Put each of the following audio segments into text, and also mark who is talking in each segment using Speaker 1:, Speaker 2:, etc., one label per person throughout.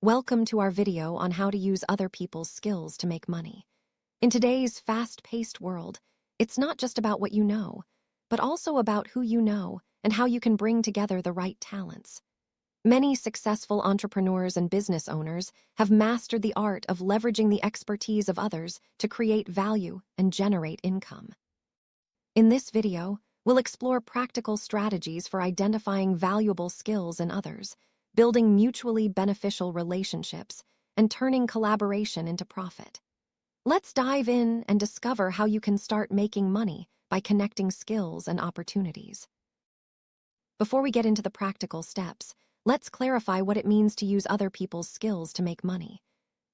Speaker 1: Welcome to our video on how to use other people's skills to make money. In today's fast-paced world, it's not just about what you know, but also about who you know and how you can bring together the right talents. Many successful entrepreneurs and business owners have mastered the art of leveraging the expertise of others to create value and generate income. In this video, we'll explore practical strategies for identifying valuable skills in others, building mutually beneficial relationships, and turning collaboration into profit. Let's dive in and discover how you can start making money by connecting skills and opportunities. Before we get into the practical steps, let's clarify what it means to use other people's skills to make money.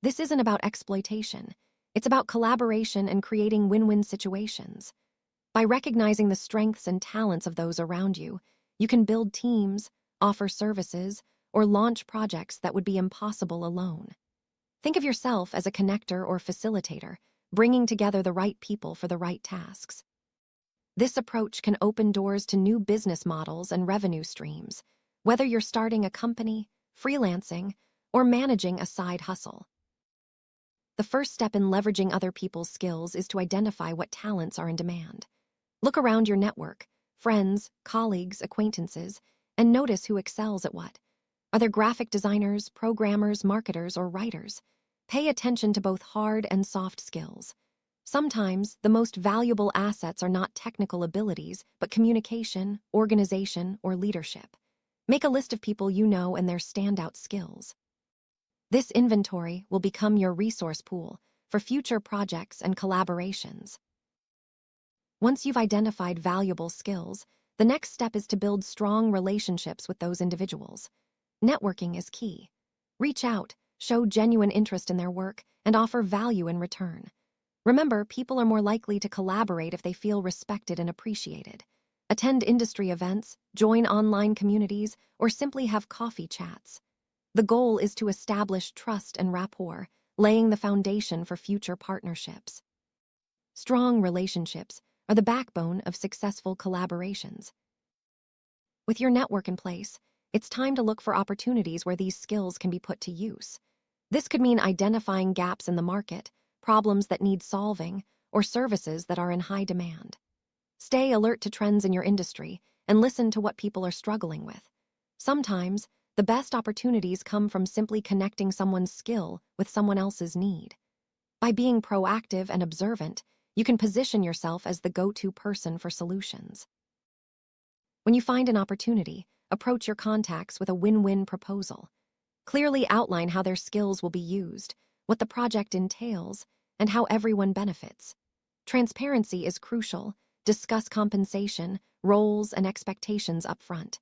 Speaker 1: This isn't about exploitation. It's about collaboration and creating win-win situations. By recognizing the strengths and talents of those around you, you can build teams, offer services, or launch projects that would be impossible alone. Think of yourself as a connector or facilitator, bringing together the right people for the right tasks. This approach can open doors to new business models and revenue streams, whether you're starting a company, freelancing, or managing a side hustle. The first step in leveraging other people's skills is to identify what talents are in demand. Look around your network, friends, colleagues, acquaintances, and notice who excels at what. Are there graphic designers, programmers, marketers, or writers? Pay attention to both hard and soft skills. Sometimes, the most valuable assets are not technical abilities, but communication, organization, or leadership. Make a list of people you know and their standout skills. This inventory will become your resource pool for future projects and collaborations. Once you've identified valuable skills, the next step is to build strong relationships with those individuals. Networking is key. Reach out, show genuine interest in their work, and offer value in return. Remember, people are more likely to collaborate if they feel respected and appreciated. Attend industry events, join online communities, or simply have coffee chats. The goal is to establish trust and rapport, laying the foundation for future partnerships. Strong relationships are the backbone of successful collaborations. With your network in place, it's time to look for opportunities where these skills can be put to use. This could mean identifying gaps in the market, problems that need solving, or services that are in high demand. Stay alert to trends in your industry and listen to what people are struggling with. Sometimes, the best opportunities come from simply connecting someone's skill with someone else's need. By being proactive and observant, you can position yourself as the go-to person for solutions. When you find an opportunity, approach your contacts with a win-win proposal. Clearly outline how their skills will be used, what the project entails, and how everyone benefits. Transparency is crucial. Discuss compensation, roles, and expectations up front.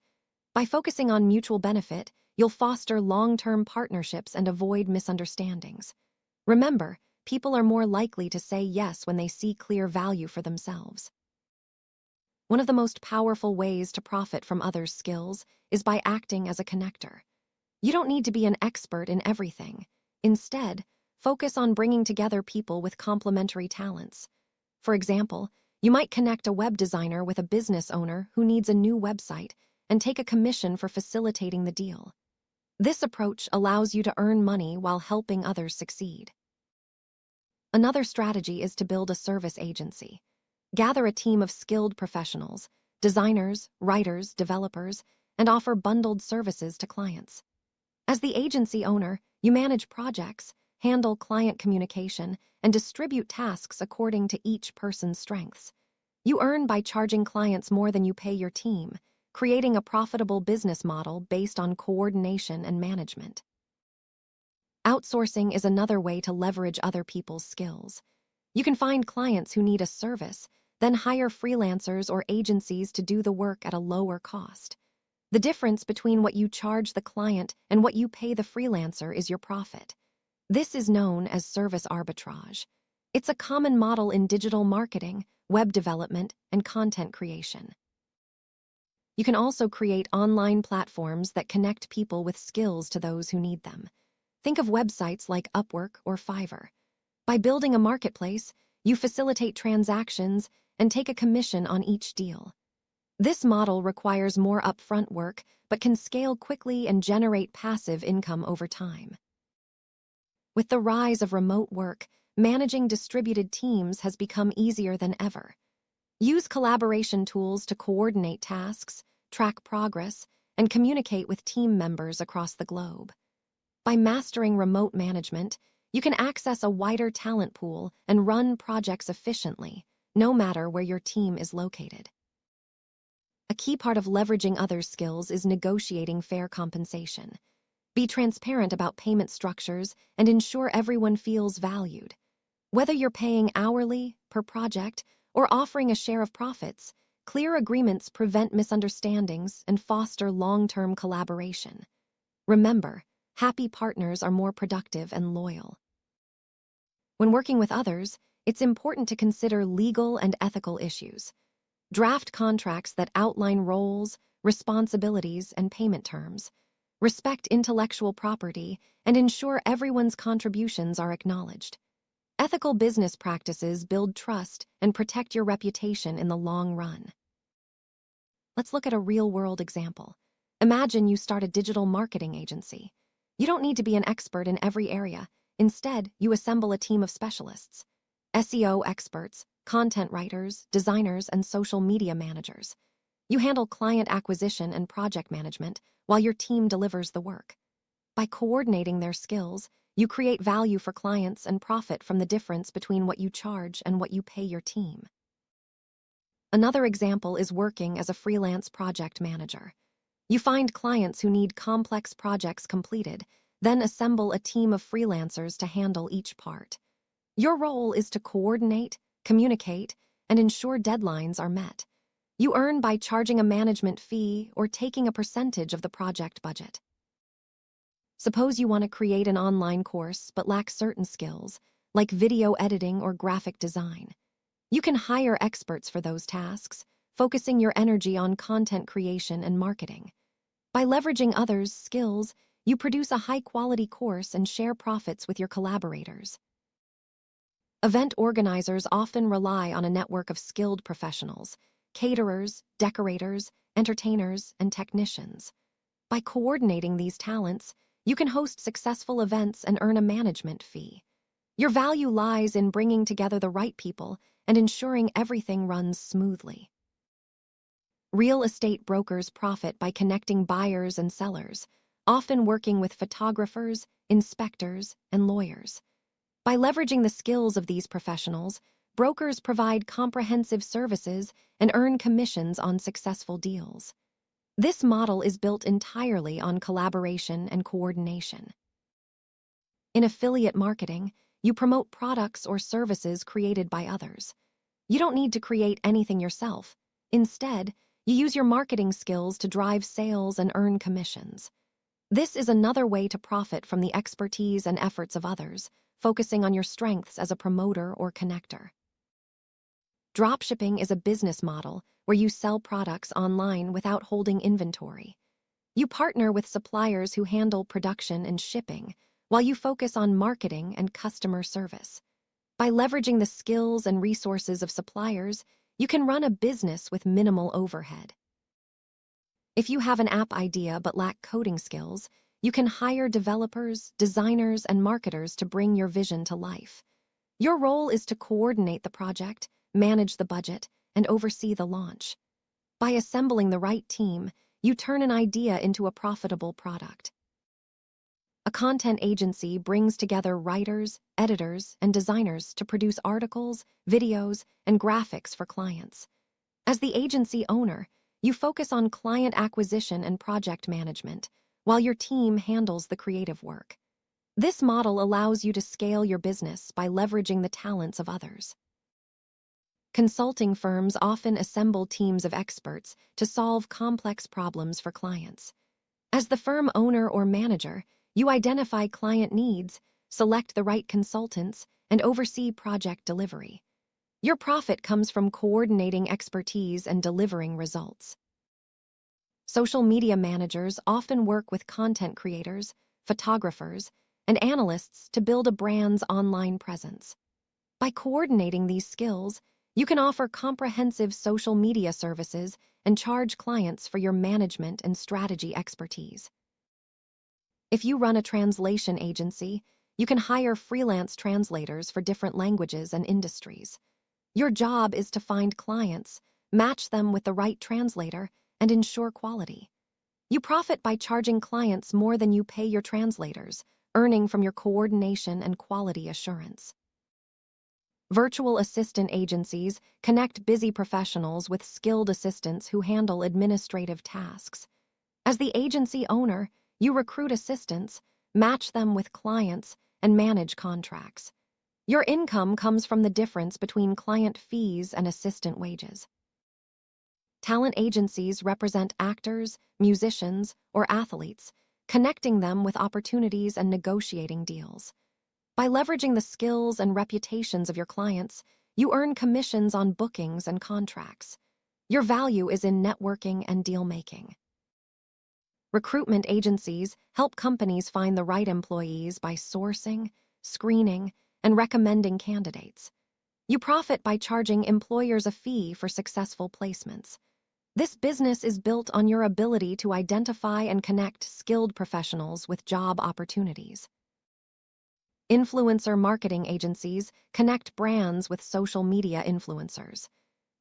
Speaker 1: By focusing on mutual benefit, you'll foster long-term partnerships and avoid misunderstandings. Remember, people are more likely to say yes when they see clear value for themselves. One of the most powerful ways to profit from others' skills is by acting as a connector. You don't need to be an expert in everything. Instead, focus on bringing together people with complementary talents. For example, you might connect a web designer with a business owner who needs a new website and take a commission for facilitating the deal. This approach allows you to earn money while helping others succeed. Another strategy is to build a service agency. Gather a team of skilled professionals, designers, writers, developers, and offer bundled services to clients. As the agency owner, you manage projects, handle client communication, and distribute tasks according to each person's strengths. You earn by charging clients more than you pay your team, creating a profitable business model based on coordination and management. Outsourcing is another way to leverage other people's skills. You can find clients who need a service, then hire freelancers or agencies to do the work at a lower cost. The difference between what you charge the client and what you pay the freelancer is your profit. This is known as service arbitrage. It's a common model in digital marketing, web development, and content creation. You can also create online platforms that connect people with skills to those who need them. Think of websites like Upwork or Fiverr. By building a marketplace, you facilitate transactions and take a commission on each deal. This model requires more upfront work, but can scale quickly and generate passive income over time. With the rise of remote work, managing distributed teams has become easier than ever. Use collaboration tools to coordinate tasks, track progress, and communicate with team members across the globe. By mastering remote management, you can access a wider talent pool and run projects efficiently, no matter where your team is located. A key part of leveraging others' skills is negotiating fair compensation. Be transparent about payment structures and ensure everyone feels valued. Whether you're paying hourly, per project, or offering a share of profits, clear agreements prevent misunderstandings and foster long-term collaboration. Remember, happy partners are more productive and loyal. When working with others, it's important to consider legal and ethical issues. Draft contracts that outline roles, responsibilities, and payment terms. Respect intellectual property and ensure everyone's contributions are acknowledged. Ethical business practices build trust and protect your reputation in the long run. Let's look at a real-world example. Imagine you start a digital marketing agency. You don't need to be an expert in every area. Instead, you assemble a team of specialists: SEO experts, content writers, designers, and social media managers. You handle client acquisition and project management while your team delivers the work. By coordinating their skills, you create value for clients and profit from the difference between what you charge and what you pay your team. Another example is working as a freelance project manager. You find clients who need complex projects completed, then assemble a team of freelancers to handle each part. Your role is to coordinate, communicate, and ensure deadlines are met. You earn by charging a management fee or taking a percentage of the project budget. Suppose you want to create an online course but lack certain skills, like video editing or graphic design. You can hire experts for those tasks, focusing your energy on content creation and marketing. By leveraging others' skills, you produce a high-quality course and share profits with your collaborators. Event organizers often rely on a network of skilled professionals: caterers, decorators, entertainers, and technicians. By coordinating these talents, you can host successful events and earn a management fee. Your value lies in bringing together the right people and ensuring everything runs smoothly. Real estate brokers profit by connecting buyers and sellers, often working with photographers, inspectors, and lawyers. By leveraging the skills of these professionals, brokers provide comprehensive services and earn commissions on successful deals. This model is built entirely on collaboration and coordination. In affiliate marketing, you promote products or services created by others. You don't need to create anything yourself. Instead, you use your marketing skills to drive sales and earn commissions. This is another way to profit from the expertise and efforts of others, focusing on your strengths as a promoter or connector. Dropshipping is a business model where you sell products online without holding inventory. You partner with suppliers who handle production and shipping, while you focus on marketing and customer service. By leveraging the skills and resources of suppliers, you can run a business with minimal overhead. If you have an app idea but lack coding skills, you can hire developers, designers, and marketers to bring your vision to life. Your role is to coordinate the project, manage the budget, and oversee the launch. By assembling the right team, you turn an idea into a profitable product. A content agency brings together writers, editors, and designers to produce articles, videos, and graphics for clients. As the agency owner, you focus on client acquisition and project management, while your team handles the creative work. This model allows you to scale your business by leveraging the talents of others. Consulting firms often assemble teams of experts to solve complex problems for clients. As the firm owner or manager, you identify client needs, select the right consultants, and oversee project delivery. Your profit comes from coordinating expertise and delivering results. Social media managers often work with content creators, photographers, and analysts to build a brand's online presence. By coordinating these skills, you can offer comprehensive social media services and charge clients for your management and strategy expertise. If you run a translation agency, you can hire freelance translators for different languages and industries. Your job is to find clients, match them with the right translator, and ensure quality. You profit by charging clients more than you pay your translators, earning from your coordination and quality assurance. Virtual assistant agencies connect busy professionals with skilled assistants who handle administrative tasks. As the agency owner, you recruit assistants, match them with clients, and manage contracts. Your income comes from the difference between client fees and assistant wages. Talent agencies represent actors, musicians, or athletes, connecting them with opportunities and negotiating deals. By leveraging the skills and reputations of your clients, you earn commissions on bookings and contracts. Your value is in networking and deal-making. Recruitment agencies help companies find the right employees by sourcing, screening, and recommending candidates. You profit by charging employers a fee for successful placements. This business is built on your ability to identify and connect skilled professionals with job opportunities. Influencer marketing agencies connect brands with social media influencers.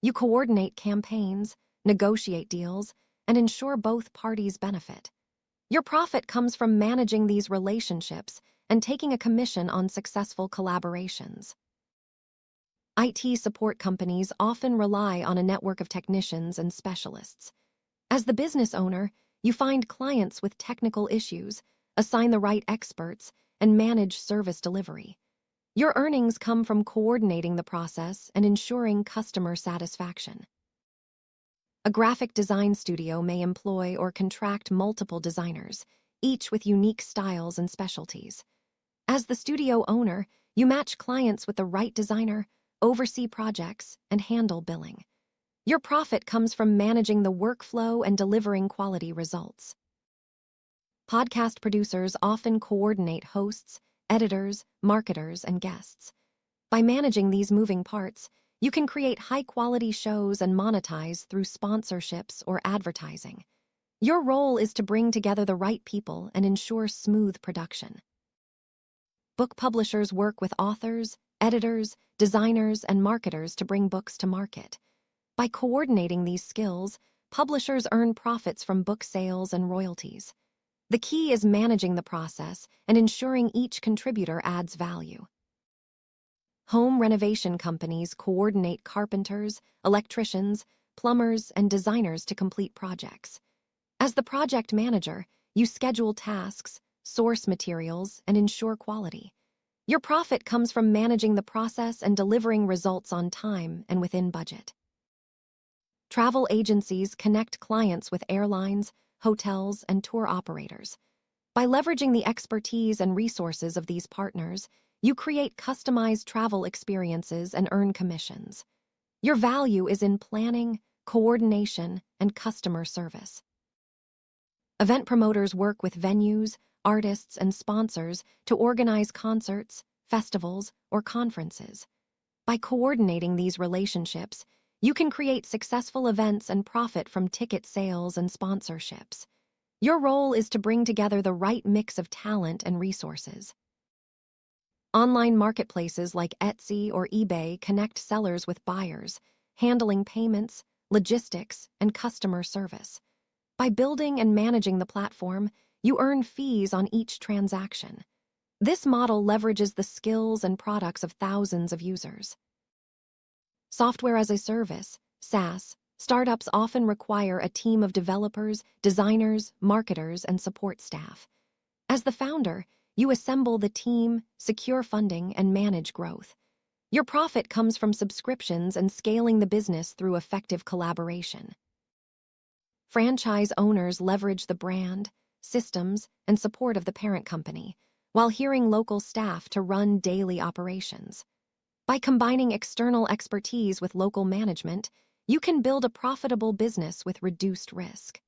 Speaker 1: You coordinate campaigns, negotiate deals, and ensure both parties benefit. Your profit comes from managing these relationships and taking a commission on successful collaborations. IT support companies often rely on a network of technicians and specialists. As the business owner, you find clients with technical issues, assign the right experts, and manage service delivery. Your earnings come from coordinating the process and ensuring customer satisfaction. A graphic design studio may employ or contract multiple designers, each with unique styles and specialties. As the studio owner, you match clients with the right designer, oversee projects, and handle billing. Your profit comes from managing the workflow and delivering quality results. Podcast producers often coordinate hosts, editors, marketers, and guests. By managing these moving parts, you can create high-quality shows and monetize through sponsorships or advertising. Your role is to bring together the right people and ensure smooth production. Book publishers work with authors, editors, designers, and marketers to bring books to market. By coordinating these skills, publishers earn profits from book sales and royalties. The key is managing the process and ensuring each contributor adds value. Home renovation companies coordinate carpenters, electricians, plumbers, and designers to complete projects. As the project manager, you schedule tasks, source materials, and ensure quality. Your profit comes from managing the process and delivering results on time and within budget. Travel agencies connect clients with airlines, hotels, and tour operators. By leveraging the expertise and resources of these partners, you create customized travel experiences and earn commissions. Your value is in planning, coordination, and customer service. Event promoters work with venues, artists, and sponsors to organize concerts, festivals, or conferences. By coordinating these relationships, you can create successful events and profit from ticket sales and sponsorships. Your role is to bring together the right mix of talent and resources. Online marketplaces like Etsy or eBay connect sellers with buyers, handling payments, logistics, and customer service. By building and managing the platform, you earn fees on each transaction. This model leverages the skills and products of thousands of users. Software as a service, SaaS, startups often require a team of developers, designers, marketers, and support staff. As the founder, you assemble the team, secure funding, and manage growth. Your profit comes from subscriptions and scaling the business through effective collaboration. Franchise owners leverage the brand, systems, and support of the parent company, while hiring local staff to run daily operations. By combining external expertise with local management, you can build a profitable business with reduced risk.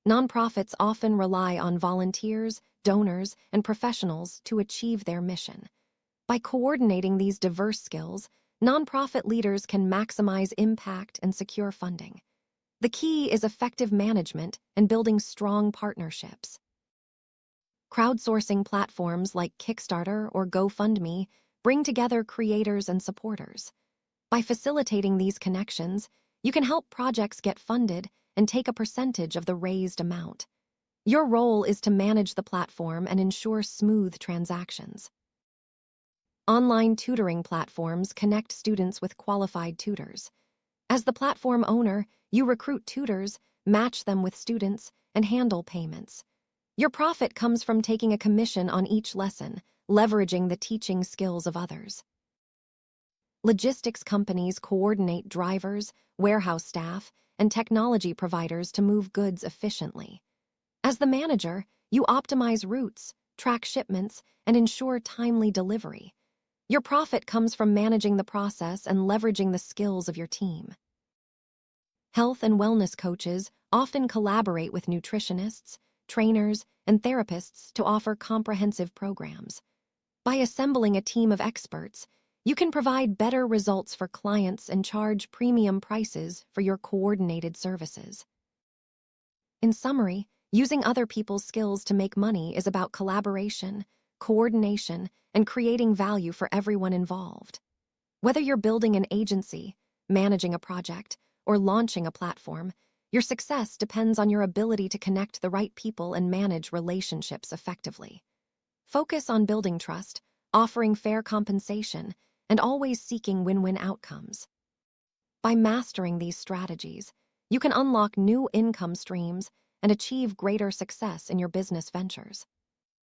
Speaker 1: Nonprofits often rely on volunteers, donors, and professionals to achieve their mission. By coordinating these diverse skills, nonprofit leaders can maximize impact and secure funding. The key is effective management and building strong partnerships. Crowdsourcing platforms like Kickstarter or GoFundMe bring together creators and supporters. By facilitating these connections, you can help projects get funded and take a percentage of the raised amount. Your role is to manage the platform and ensure smooth transactions. Online tutoring platforms connect students with qualified tutors. As the platform owner, you recruit tutors, match them with students, and handle payments. Your profit comes from taking a commission on each lesson, leveraging the teaching skills of others. Logistics companies coordinate drivers, warehouse staff, and technology providers to move goods efficiently. As the manager, you optimize routes, track shipments, and ensure timely delivery. Your profit comes from managing the process and leveraging the skills of your team. Health and wellness coaches often collaborate with nutritionists, trainers, and therapists to offer comprehensive programs. By assembling a team of experts, you can provide better results for clients and charge premium prices for your coordinated services. In summary, using other people's skills to make money is about collaboration, coordination, and creating value for everyone involved. Whether you're building an agency, managing a project, or launching a platform, your success depends on your ability to connect the right people and manage relationships effectively. Focus on building trust, offering fair compensation, and always seeking win-win outcomes. By mastering these strategies, you can unlock new income streams and achieve greater success in your business ventures.